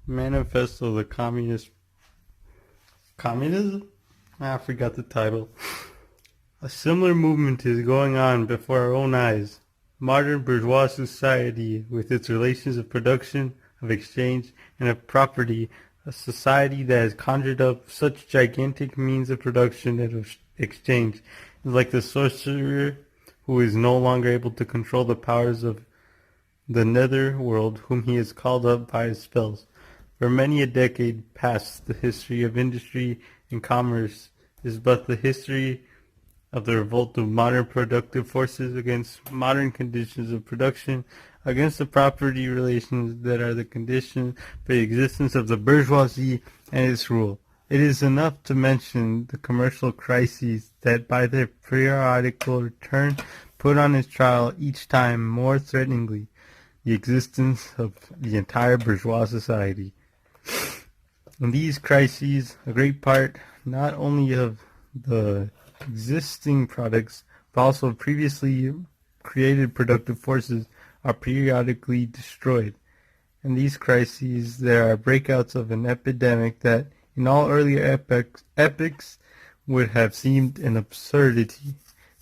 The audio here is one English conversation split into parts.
Manifesto of the Communism? I forgot the title. A similar movement is going on before our own eyes. Modern bourgeois society, with its relations of production, of exchange, and of property, a society that has conjured up such gigantic means of production and of exchange, is like the sorcerer who is no longer able to control the powers of the nether world whom he has called up by his spells. For many a decade past, the history of industry and commerce is but the history of the revolt of modern productive forces against modern conditions of production, against the property relations that are the conditions for the existence of the bourgeoisie and its rule. It is enough to mention the commercial crises that by their periodical return put on its trial each time more threateningly the existence of the entire bourgeois society. In these crises, a great part not only of the existing products, but also previously created productive forces are periodically destroyed. In these crises, there are breakouts of an epidemic that, in all earlier epochs, would have seemed an absurdity.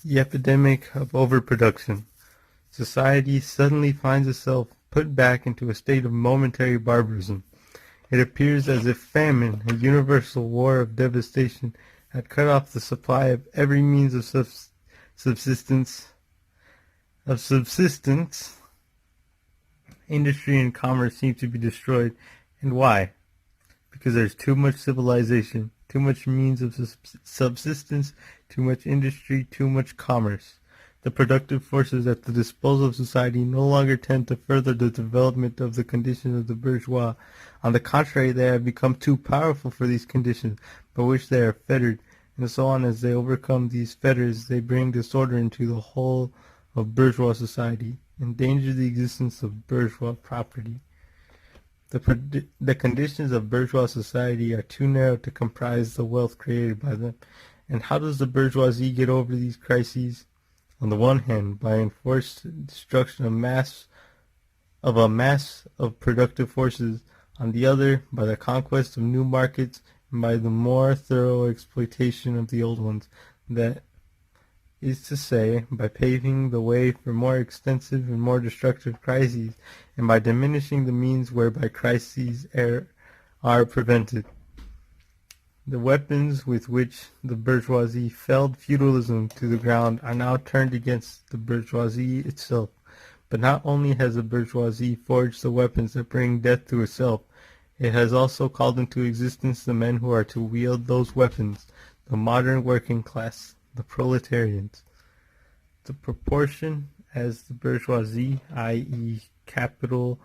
The epidemic of overproduction. Society suddenly finds itself put back into a state of momentary barbarism. It appears as if famine, a universal war of devastation, had cut off the supply of every means of subsistence. Industry and commerce seem to be destroyed. And why? Because there's too much civilization, too much means of subsistence, too much industry, too much commerce. The productive forces at the disposal of society no longer tend to further the development of the conditions of the bourgeois. On the contrary, they have become too powerful for these conditions, by which they are fettered, and so on as they overcome these fetters, they bring disorder into the whole of bourgeois society, endanger the existence of bourgeois property. The conditions of bourgeois society are too narrow to comprise the wealth created by them. And how does the bourgeoisie get over these crises? On the one hand, by enforced destruction of a mass of productive forces, on the other, by the conquest of new markets, and by the more thorough exploitation of the old ones, that is to say, by paving the way for more extensive and more destructive crises, and by diminishing the means whereby crises are prevented. The weapons with which the bourgeoisie felled feudalism to the ground are now turned against the bourgeoisie itself. But not only has the bourgeoisie forged the weapons that bring death to itself, it has also called into existence the men who are to wield those weapons, the modern working class, the proletarians. The proportion as the bourgeoisie, i.e. capital,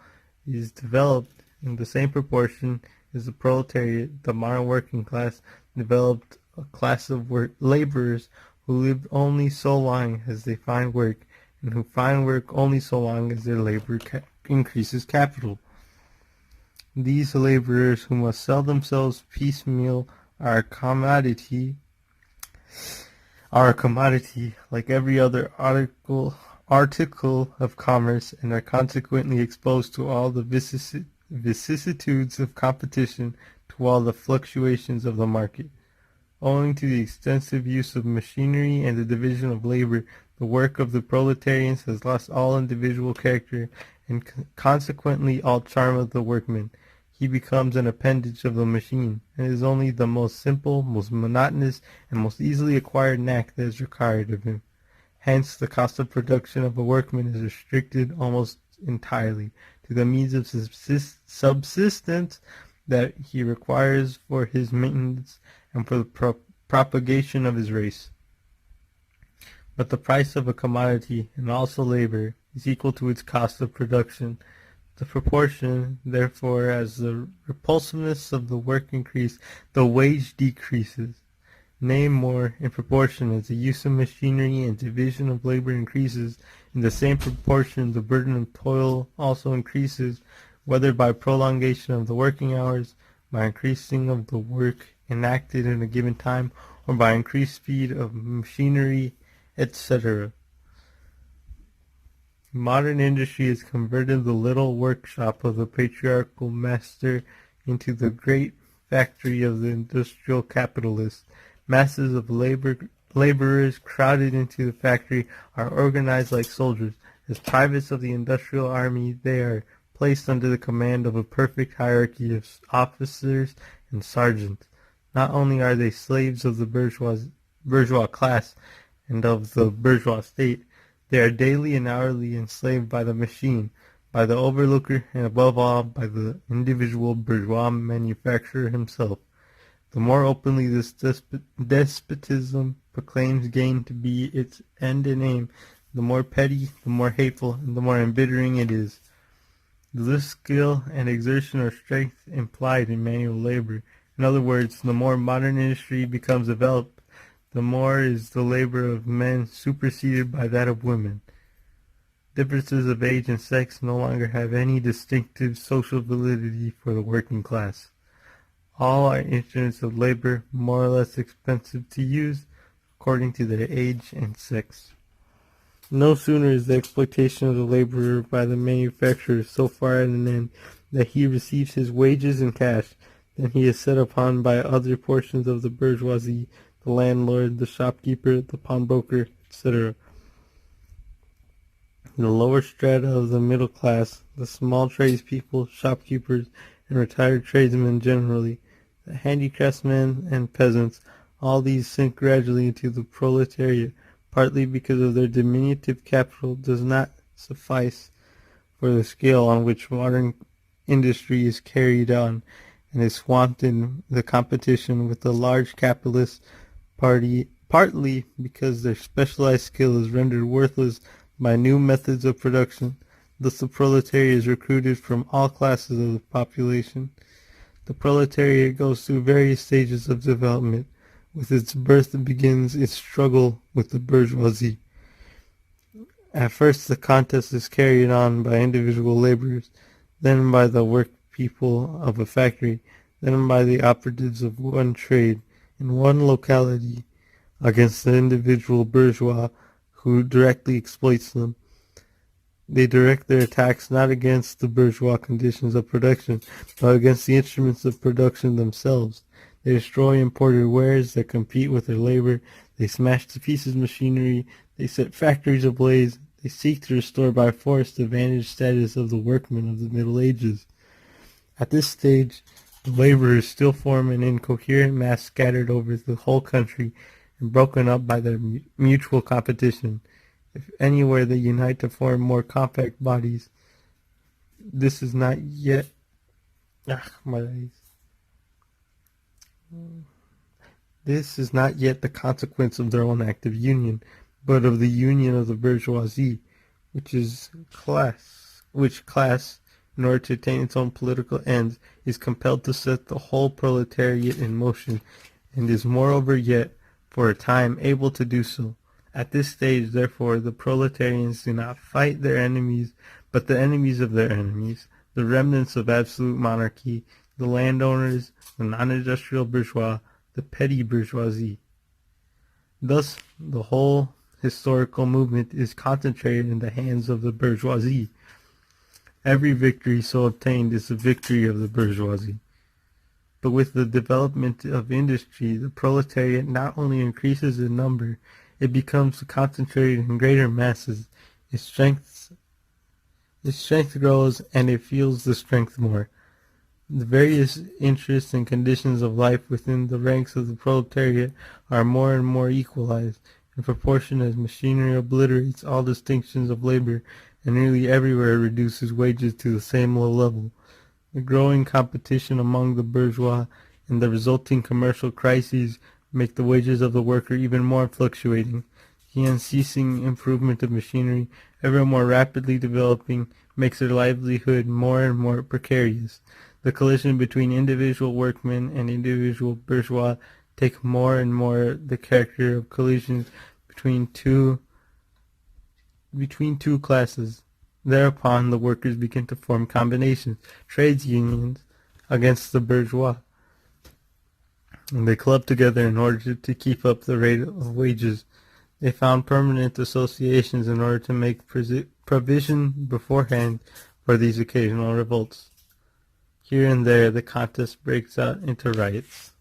is developed, in the same proportion is the proletariat, the modern working class, developed a class of laborers who live only so long as they find work, and who find work only so long as their labor increases capital. These laborers who must sell themselves piecemeal are a commodity like every other article of commerce, and are consequently exposed to all the vicissitudes of competition, to all the fluctuations of the market. Owing to the extensive use of machinery and the division of labor, the work of the proletarians has lost all individual character and consequently all charm of the workman. He becomes an appendage of the machine, and is only the most simple, most monotonous, and most easily acquired knack that is required of him. Hence, the cost of production of a workman is restricted almost entirely to the means of subsistence that he requires for his maintenance and for the propagation of his race. But the price of a commodity, and also labor, is equal to its cost of production. The proportion, therefore, as the repulsiveness of the work increases, the wage decreases. Nay, more, in proportion as the use of machinery and division of labor increases, in the same proportion the burden of toil also increases, whether by prolongation of the working hours, by increasing of the work enacted in a given time, or by increased speed of machinery, etc. Modern industry has converted the little workshop of the patriarchal master into the great factory of the industrial capitalist. Masses of laborers crowded into the factory are organized like soldiers. As privates of the industrial army, they are placed under the command of a perfect hierarchy of officers and sergeants. Not only are they slaves of the bourgeois class and of the bourgeois state, they are daily and hourly enslaved by the machine, by the overlooker, and above all by the individual bourgeois manufacturer himself. The more openly this despotism proclaims gain to be its end and aim, the more petty, the more hateful, and the more embittering it is. This skill and exertion are strength implied in manual labor. In other words, the more modern industry becomes developed, the more is the labor of men superseded by that of women. Differences of age and sex no longer have any distinctive social validity for the working class. All are instruments of labor, more or less expensive to use, according to their age and sex. No sooner is the exploitation of the laborer by the manufacturer so far at an end that he receives his wages in cash than he is set upon by other portions of the bourgeoisie, the landlord, the shopkeeper, the pawnbroker, etc. The lower strata of the middle class, the small tradespeople, shopkeepers, and retired tradesmen generally, the handicraftsmen and peasants, all these sink gradually into the proletariat, partly because of their diminutive capital does not suffice for the scale on which modern industry is carried on, and is swamped in the competition with the large capitalist party, partly because their specialized skill is rendered worthless by new methods of production. Thus the proletariat is recruited from all classes of the population. The proletariat goes through various stages of development. With its birth begins its struggle with the bourgeoisie. At first the contest is carried on by individual laborers, then by the work people of a factory, then by the operatives of one trade in one locality against the individual bourgeois who directly exploits them. They direct their attacks not against the bourgeois conditions of production, but against the instruments of production themselves. They destroy imported wares that compete with their labor. They smash to pieces machinery. They set factories ablaze. They seek to restore by force the vanished status of the workmen of the Middle Ages. At this stage, the laborers still form an incoherent mass scattered over the whole country and broken up by their mutual competition. If anywhere they unite to form more compact bodies, this is not yet This is not yet the consequence of their own active union, but of the union of the bourgeoisie, which class, in order to attain its own political ends, is compelled to set the whole proletariat in motion, and is moreover yet, for a time, able to do so. At this stage, therefore, the proletarians do not fight their enemies, but the enemies of their enemies, the remnants of absolute monarchy, the landowners, the non-industrial bourgeois, the petty bourgeoisie. Thus, the whole historical movement is concentrated in the hands of the bourgeoisie. Every victory so obtained is the victory of the bourgeoisie. But with the development of industry, the proletariat not only increases in number, it becomes concentrated in greater masses. Its strength grows, and it feels the strength more. The various interests and conditions of life within the ranks of the proletariat are more and more equalized, in proportion as machinery obliterates all distinctions of labor and nearly everywhere reduces wages to the same low level. The growing competition among the bourgeois and the resulting commercial crises make the wages of the worker even more fluctuating. The unceasing improvement of machinery, ever more rapidly developing, makes their livelihood more and more precarious. The collision between individual workmen and individual bourgeois take more and more the character of collisions between two classes. Thereupon the workers begin to form combinations, trades unions, against the bourgeois, and they club together in order to keep up the rate of wages. They found permanent associations in order to make provision beforehand for these occasional revolts. Here and there the contest breaks out into riots.